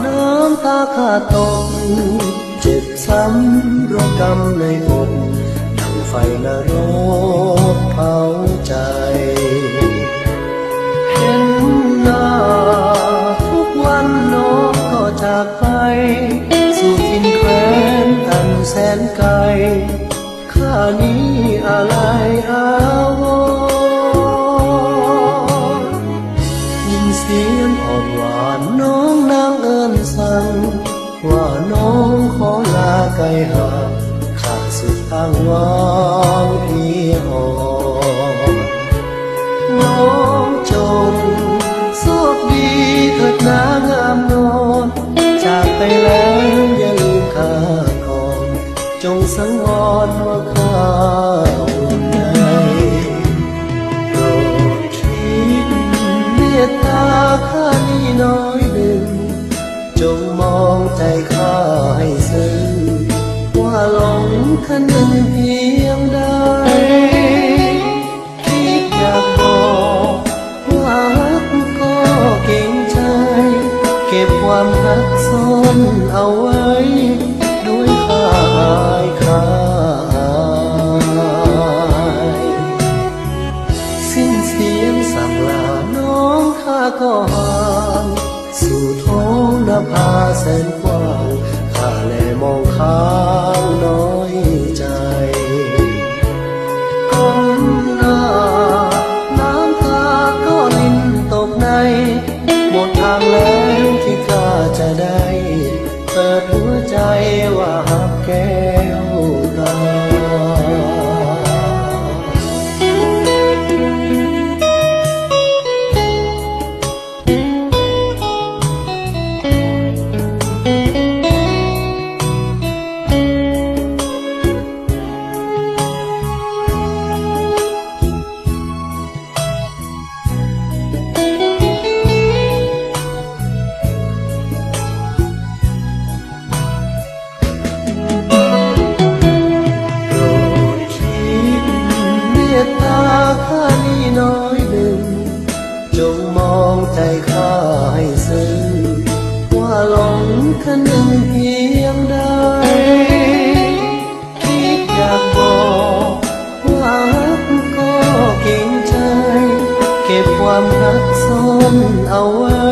น้ำตาข้าตกเจ็บช้ำเพราะกรรมในอกดังไฟนรกเผาใจเห็นหน้าทุกวันน้องก็จากไปสู่ทินแคว้นอันแสนไกลข้านี้อะไรอาวรณ์ยินเสียงอ่อนหวานน้องนางเอิญสั่งว่าน้องขอลาไกลห่างข้าสุดอ้างว้างเพียงอ่อนน้องจงโชคดีเถิดนางามนอนจากไปแล้วอย่าลืมข้าก่อนจงสังวรว่าข้าห่วงใยโปรดคิดเมตตาข้านี้น้อยหนึ่งจงมองใจข้าให้ซึ้งว่าหลงท่านหนึ่งเพียงใดคิดอยากบอกว่ารักก็เก่งใจเก็บความรักซ่อนเอาไว้ด้วยข้าอายสิ้นเสียงสั่งลาน้องข้าก็ห่างสู่ท้องนภาแสนกว้างข้าแลมองข้างน้อยใจก้มหน้าน้ำตาก็ลิ้นตกในหมดทางแล้วที่ข้าจะได้เปิดหัวใจว่าหักแก้วตาข้านี้น้อยหนึ่งจงมองใจข้าให้ซึ้งว่าหลงท่านหนึ่งเพียงใดคิดอยากบอกว่ารักก็เก่งใจเก็บความรักซ่อนเอาไว้